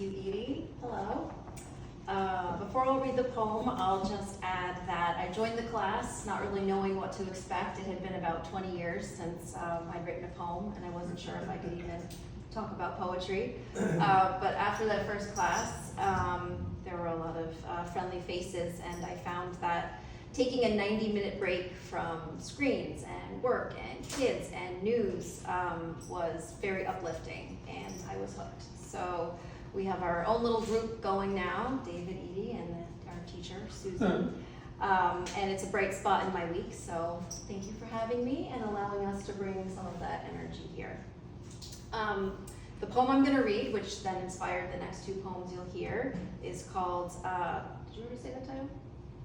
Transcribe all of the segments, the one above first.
you, Edie. Hello. Before I'll read the poem, I'll just add that I joined the class not really knowing what to expect. It had been about 20 years since I'd written a poem, and I wasn't sure if I could even talk about poetry. But after that first class, there were a lot of friendly faces, and I found that taking a 90-minute break from screens and work and kids and news was very uplifting, and I was hooked. So we have our own little group going now, David, Edie, and our teacher, Susan. And it's a bright spot in my week, so thank you for having me and allowing us to bring some of that energy here. The poem I'm going to read, which then inspired the next two poems you'll hear, is called, did you already say that title?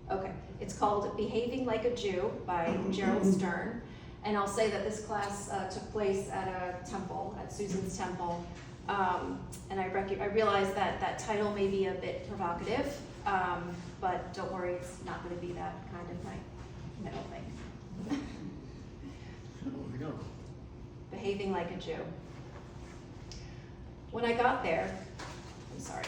Okay, it's called Behaving Like a Jew by Gerald Stern. And I'll say that this class took place at a temple, at Susan's temple. And I realize that that title may be a bit provocative, but don't worry, it's not going to be that kind of my middle thing. Here we go. Behaving Like a Jew. When I got there, I'm sorry.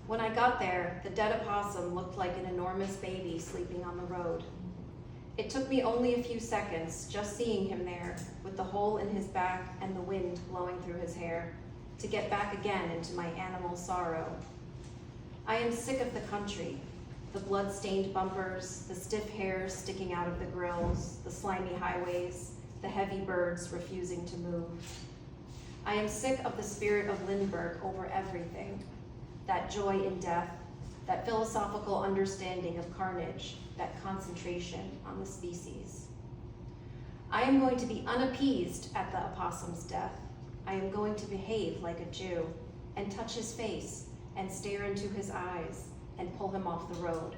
When I got there, the dead opossum looked like an enormous baby sleeping on the road. It took me only a few seconds, just seeing him there, with the hole in his back and the wind blowing through his hair, to get back again into my animal sorrow. I am sick of the country, the blood-stained bumpers, the stiff hairs sticking out of the grills, the slimy highways, the heavy birds refusing to move. I am sick of the spirit of Lindbergh over everything, that joy in death, that philosophical understanding of carnage, that concentration on the species. I am going to be unappeased at the opossum's death. I am going to behave like a Jew and touch his face and stare into his eyes and pull him off the road.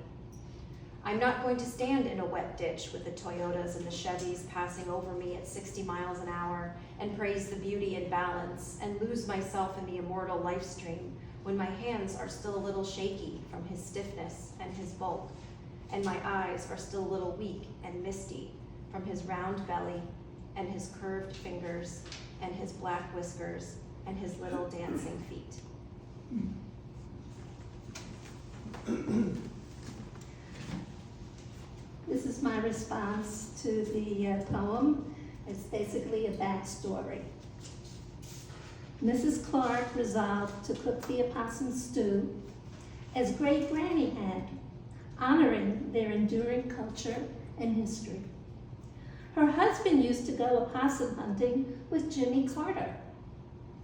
I'm not going to stand in a wet ditch with the Toyotas and the Chevys passing over me at 60 miles an hour and praise the beauty and balance and lose myself in the immortal life stream when my hands are still a little shaky from his stiffness and his bulk, and my eyes are still a little weak and misty from his round belly and his curved fingers and his black whiskers and his little dancing feet. This is my response to the poem. It's basically a backstory. Mrs. Clark resolved to cook the opossum stew as Great Granny had, honoring their enduring culture and history. Her husband used to go opossum hunting with Jimmy Carter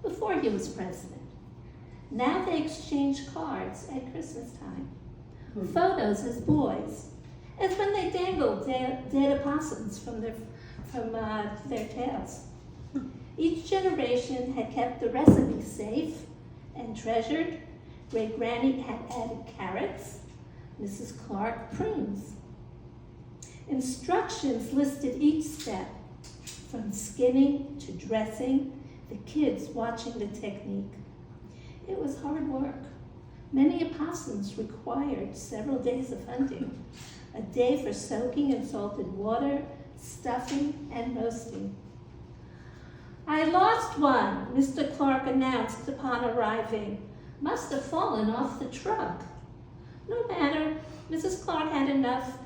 before he was president. Now they exchange cards at Christmas time, photos as boys, as when they dangled dead opossums from their tails. Each generation had kept the recipe safe and treasured. Great Granny had added carrots, Mrs. Clark prunes. Instructions listed each step, from skinning to dressing, the kids watching the technique. It was hard work. Many opossums required several days of hunting, a day for soaking in salted water, stuffing, and roasting. I lost one, Mr. Clark announced upon arriving. Must have fallen off the truck. No matter, Mrs. Clark had enough.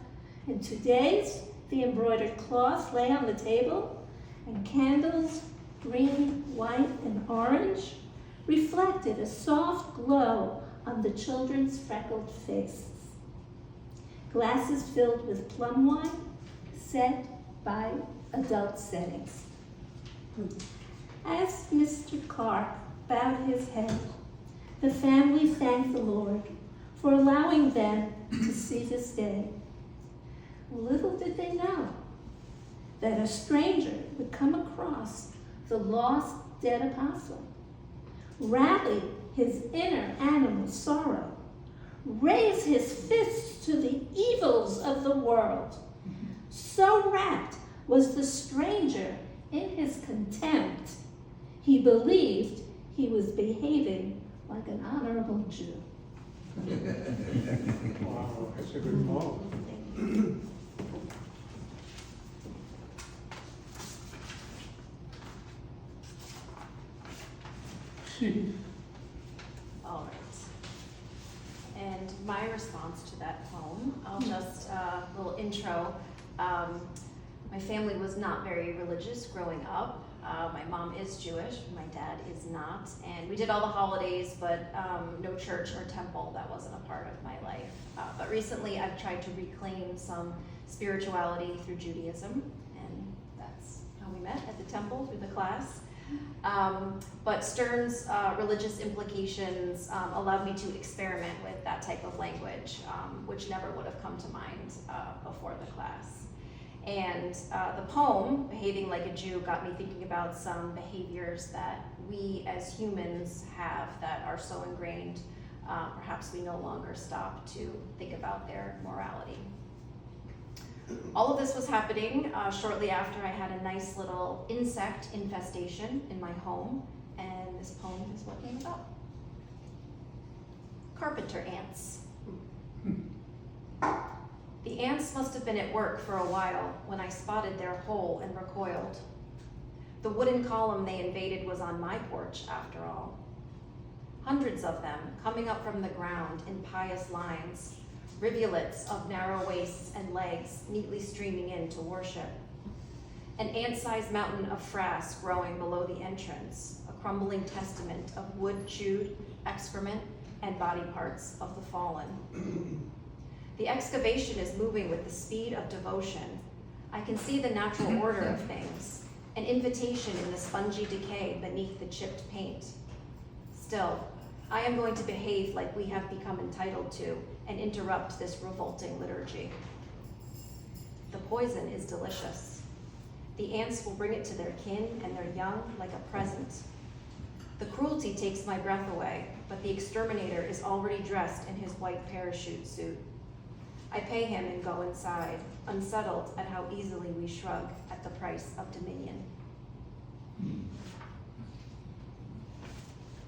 In 2 days, the embroidered cloth lay on the table, and candles, green, white, and orange, reflected a soft glow on the children's freckled faces. Glasses filled with plum wine, set by adult settings. As Mr. Clark bowed his head, the family thanked the Lord for allowing them to see this day. Little did they know that a stranger would come across the lost dead opossum, rally his inner animal sorrow, raise his fists to the evils of the world. So rapt was the stranger in his contempt, he believed he was behaving like an honorable Jew. Wow, that's a good poem. All right. And my response to that poem, I'll just, a little intro. My family was not very religious growing up. My mom is Jewish, my dad is not. And we did all the holidays, but no church or temple, that wasn't a part of my life. But recently I've tried to reclaim some spirituality through Judaism, and that's how we met at the temple through the class. But Stern's religious implications allowed me to experiment with that type of language, which never would have come to mind before the class. And the poem, Behaving Like a Jew, got me thinking about some behaviors that we as humans have that are so ingrained, perhaps we no longer stop to think about their morality. All of this was happening shortly after I had a nice little insect infestation in my home, and this poem is what came about. Carpenter ants. The ants must have been at work for a while when I spotted their hole and recoiled. The wooden column they invaded was on my porch, after all. Hundreds of them coming up from the ground in pious lines, rivulets of narrow waists and legs neatly streaming in to worship. An ant-sized mountain of frass growing below the entrance, a crumbling testament of wood-chewed excrement and body parts of the fallen. The excavation is moving with the speed of devotion. I can see the natural order of things, an invitation in the spongy decay beneath the chipped paint. Still, I am going to behave like we have become entitled to and interrupt this revolting liturgy. The poison is delicious. The ants will bring it to their kin and their young like a present. The cruelty takes my breath away, but the exterminator is already dressed in his white parachute suit. I pay him and go inside, unsettled at how easily we shrug at the price of dominion.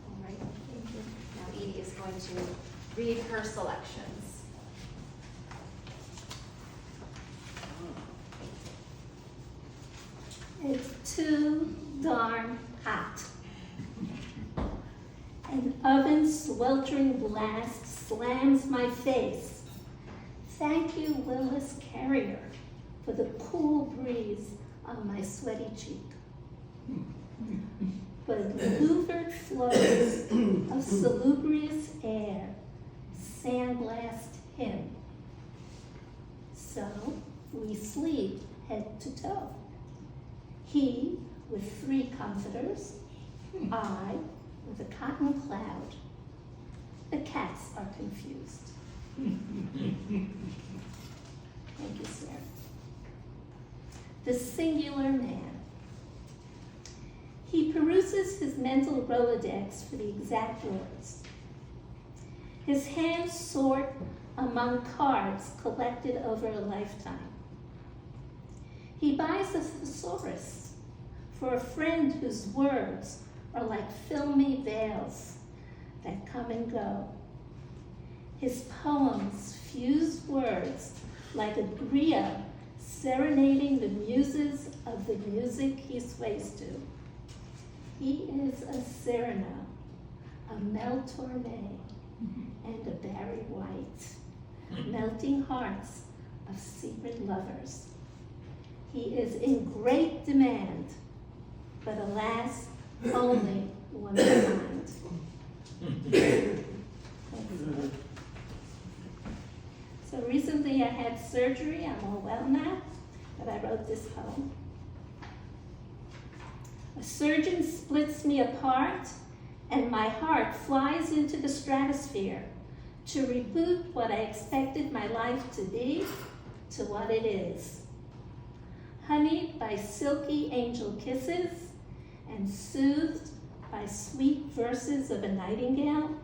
All right, thank you. Now Edie is going to read her selections. It's too darn hot. An oven sweltering blast slams my face. Thank you, Willis Carrier, for the cool breeze on my sweaty cheek. But louvered flows of salubrious air sandblast him. So we sleep head to toe. He with 3 comforters, I with a cotton cloud. The cats are confused. Thank you, sir. The singular man. He peruses his mental Rolodex for the exact words. His hands sort among cards collected over a lifetime. He buys a thesaurus for a friend whose words are like filmy veils that come and go. His poems fuse words like a griot serenading the muses of the music he sways to. He is a Cyrano, a Mel Torme, and a Barry White, melting hearts of secret lovers. He is in great demand, but alas, only one kind. So recently I had surgery, I'm all well now, but I wrote this poem. A surgeon splits me apart, and my heart flies into the stratosphere to reboot what I expected my life to be to what it is. Honeyed by silky angel kisses and soothed by sweet verses of a nightingale,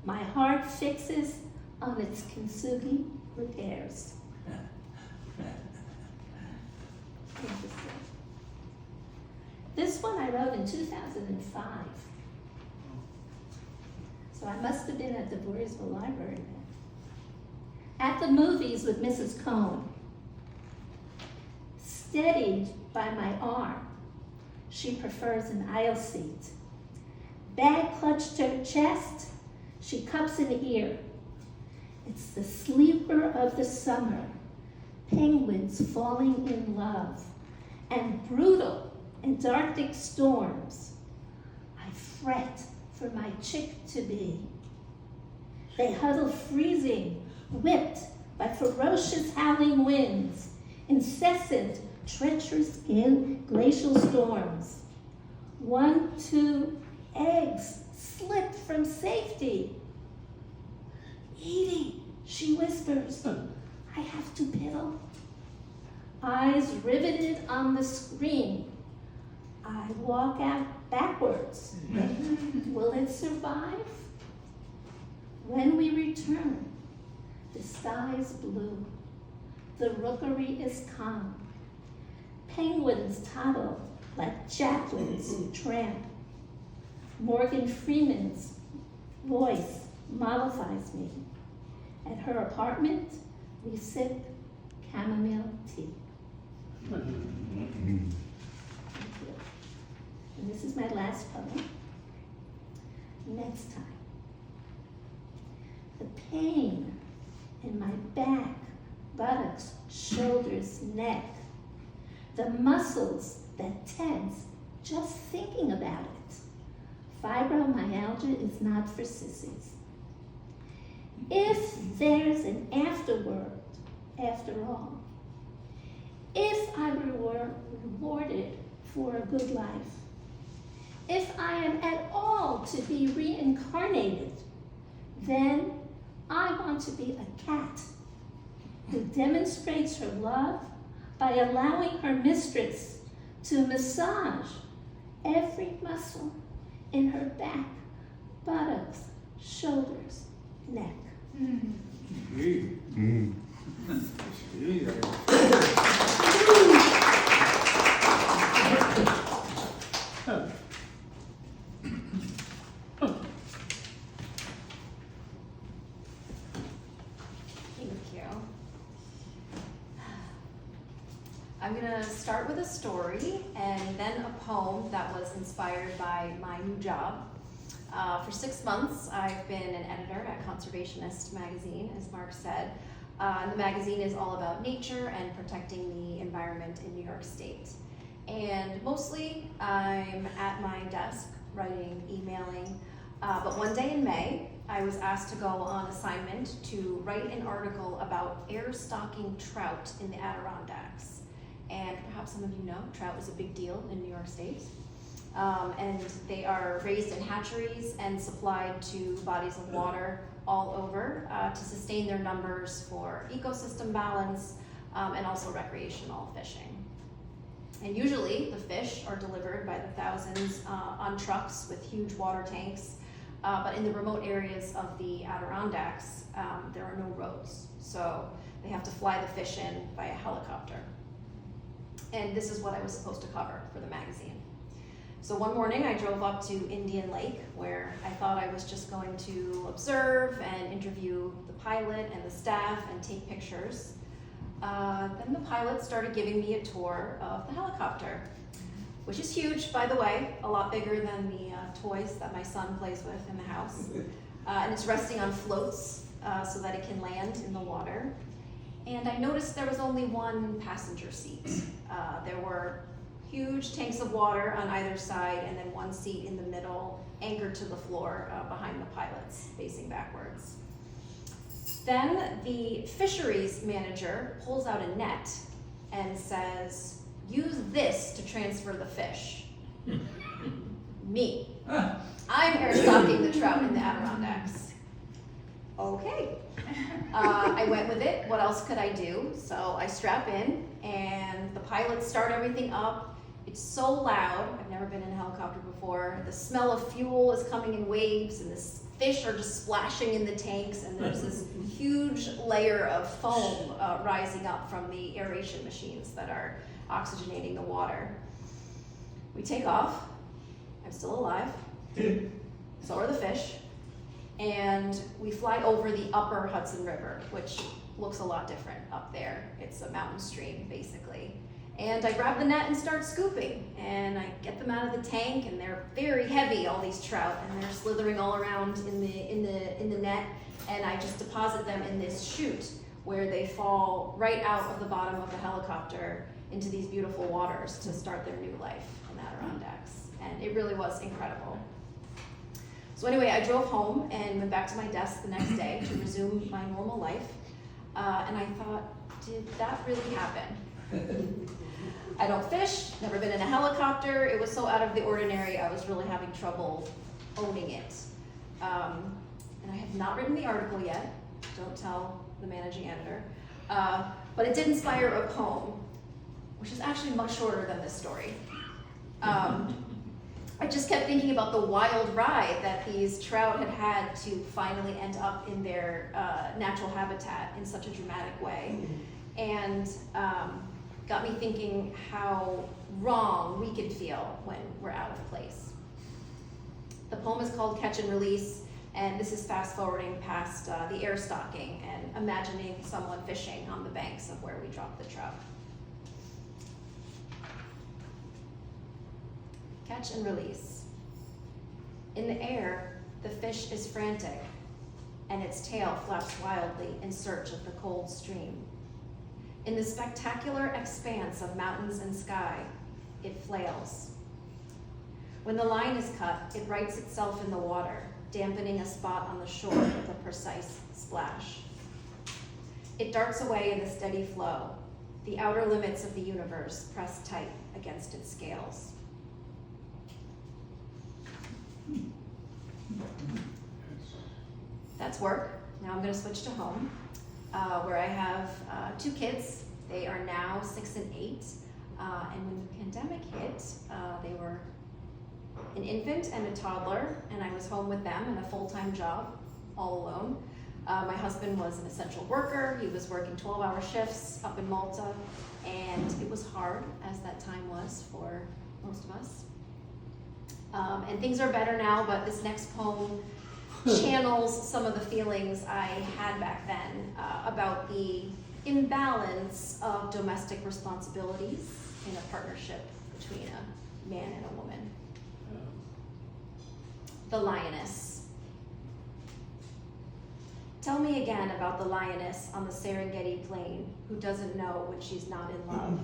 my heart fixes on its kintsugi repairs. Thank you, sir. This one I wrote in 2005. So I must have been at the Voorheesville Library then. At the movies with Mrs. Cohn. Steadied by my arm, she prefers an aisle seat. Bag clutched her chest, she cups an ear. It's the sleeper of the summer, penguins falling in love, and brutal Antarctic storms. I fret for my chick to be. They huddle freezing, whipped by ferocious howling winds, incessant, treacherous glacial storms. 1, 2 eggs slipped from safety. Edie, she whispers, I have to piddle. Eyes riveted on the screen. I walk out backwards. Will it survive? When we return, the sky is blue. The rookery is calm. Penguins toddle like chaplains tramp. Morgan Freeman's voice mollifies me. At her apartment, we sip chamomile tea. Thank you. And this is my last poem. Next time. The pain in my back, buttocks, shoulders, neck. The muscles that tense just thinking about it. Fibromyalgia is not for sissies. If there's an afterword, after all, if I were rewarded for a good life, if I am at all to be reincarnated, then I want to be a cat who demonstrates her love by allowing her mistress to massage every muscle in her back, buttocks, shoulders, neck. Gee. Gee, Thank you. I'm gonna start with a story and then a poem that was inspired by my new job. For 6 months, I've been an editor at Conservationist Magazine, as Mark said. The magazine is all about nature and protecting the environment in New York State. And mostly, I'm at my desk writing, emailing, but one day in May, I was asked to go on assignment to write an article about air-stalking trout in the Adirondacks. And perhaps some of you know, trout is a big deal in New York State. And they are raised in hatcheries and supplied to bodies of water all over to sustain their numbers for ecosystem balance and also recreational fishing. And usually the fish are delivered by the thousands on trucks with huge water tanks, but in the remote areas of the Adirondacks, there are no roads. So they have to fly the fish in by a helicopter. And this is what I was supposed to cover for the magazine. So one morning I drove up to Indian Lake, where I thought I was just going to observe and interview the pilot and the staff and take pictures. Then the pilot started giving me a tour of the helicopter, which is huge, by the way, a lot bigger than the toys that my son plays with in the house. And it's resting on floats so that it can land in the water. And I noticed there was only one passenger seat. There were huge tanks of water on either side and then one seat in the middle, anchored to the floor behind the pilots, facing backwards. Then the fisheries manager pulls out a net and says, use this to transfer the fish. Me. I'm air stocking the trout in the Adirondacks. Okay. I went with it. What else could I do? So I strap in and the pilots start everything up. It's so loud. I've never been in a helicopter before. The smell of fuel is coming in waves and the fish are just splashing in the tanks, and there's this huge layer of foam rising up from the aeration machines that are oxygenating the water. We take off. I'm still alive. So are the fish. And we fly over the upper Hudson River, which looks a lot different up there. It's a mountain stream, basically. And I grab the net and start scooping, and I get them out of the tank, and they're very heavy, all these trout, and they're slithering all around in the net, and I just deposit them in this chute where they fall right out of the bottom of the helicopter into these beautiful waters to start their new life in the Adirondacks. And it really was incredible. So anyway, I drove home and went back to my desk the next day to resume my normal life. And I thought, did that really happen? I don't fish, never been in a helicopter. It was so out of the ordinary, I was really having trouble owning it. And I have not written the article yet. Don't tell the managing editor. But it did inspire a poem, which is actually much shorter than this story. I just kept thinking about the wild ride that these trout had to finally end up in their natural habitat in such a dramatic way. And got me thinking how wrong we can feel when we're out of place. The poem is called Catch and Release, and this is fast forwarding past the air stocking and imagining someone fishing on the banks of where we dropped the trout. Catch and release. In the air, the fish is frantic, and its tail flaps wildly in search of the cold stream. In the spectacular expanse of mountains and sky, it flails. When the line is cut, it rights itself in the water, dampening a spot on the shore with a precise splash. It darts away in the steady flow, the outer limits of the universe pressed tight against its scales. That's work. Now I'm going to switch to home, where I have 2 kids. They are now 6 and 8. And when the pandemic hit, they were an infant and a toddler, and I was home with them in a full-time job, all alone. My husband was an essential worker. He was working 12-hour shifts up in Malta, and it was hard, as that time was for most of us. And things are better now, but this next poem channels some of the feelings I had back then about the imbalance of domestic responsibilities in a partnership between a man and a woman. The lioness. Tell me again about the lioness on the Serengeti plain who doesn't know when she's not in love,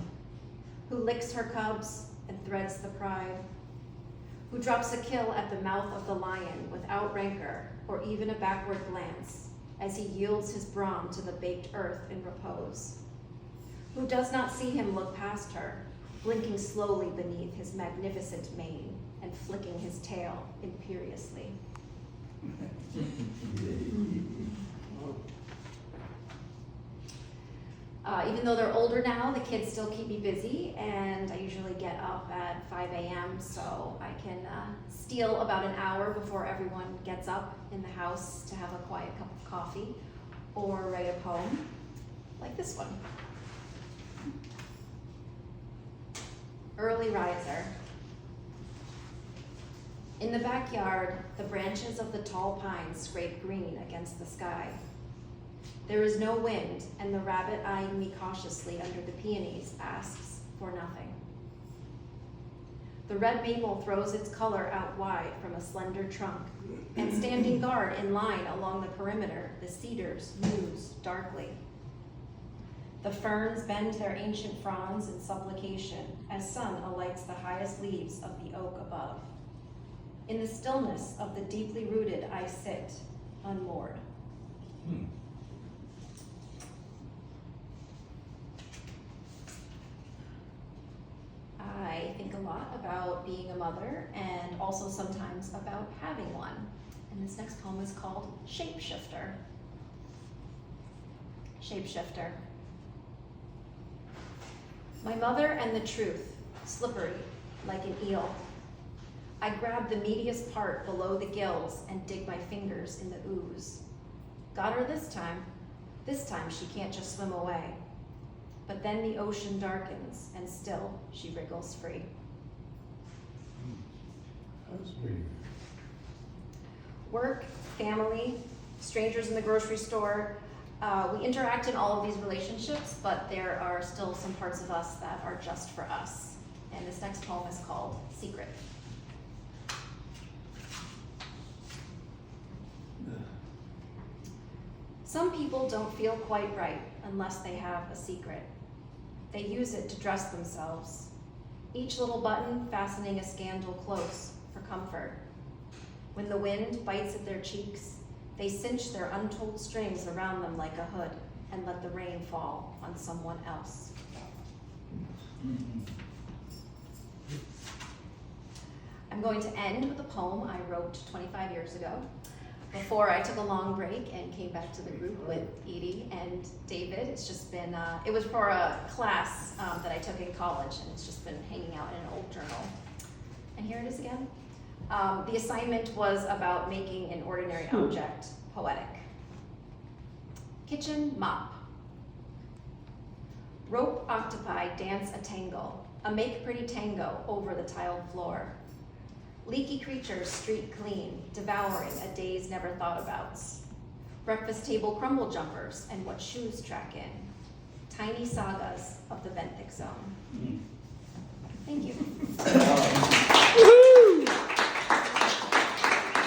who licks her cubs and threads the pride, who drops a kill at the mouth of the lion without rancor or even a backward glance as he yields his brawn to the baked earth in repose, who does not see him look past her, blinking slowly beneath his magnificent mane and flicking his tail imperiously. Even though they're older now, the kids still keep me busy, and I usually get up at 5 a.m. so I can steal about an hour before everyone gets up in the house to have a quiet cup of coffee or write a poem like this one. Early riser. In the backyard, the branches of the tall pines scrape green against the sky. There is no wind, and the rabbit eyeing me cautiously under the peonies asks for nothing. The red maple throws its color out wide from a slender trunk, and standing guard in line along the perimeter, the cedars muse darkly. The ferns bend their ancient fronds in supplication as sun alights the highest leaves of the oak above. In the stillness of the deeply rooted I sit, unmoored. I think a lot about being a mother and also sometimes about having one. And this next poem is called Shapeshifter. Shapeshifter. My mother and the truth, slippery like an eel. I grab the meatiest part below the gills and dig my fingers in the ooze. Got her this time. This time she can't just swim away. But then the ocean darkens, and still she wriggles free. That's pretty good. Work, family, strangers in the grocery store. We interact in all of these relationships, but there are still some parts of us that are just for us. And this next poem is called Secret. Some people don't feel quite right unless they have a secret. They use it to dress themselves, each little button fastening a scandal close for comfort. When the wind bites at their cheeks, they cinch their untold strings around them like a hood and let the rain fall on someone else. I'm going to end with a poem I wrote 25 years ago, before I took a long break and came back to the group with Edie and David. It's just been, it was for a class that I took in college, and it's just been hanging out in an old journal. And here it is again. The assignment was about making an ordinary object poetic. Kitchen mop. Rope octopi dance a tango, a make pretty tango over the tiled floor. Leaky creatures streak clean, devouring a day's never thought abouts. Breakfast table crumble jumpers and what shoes track in. Tiny sagas of the benthic zone.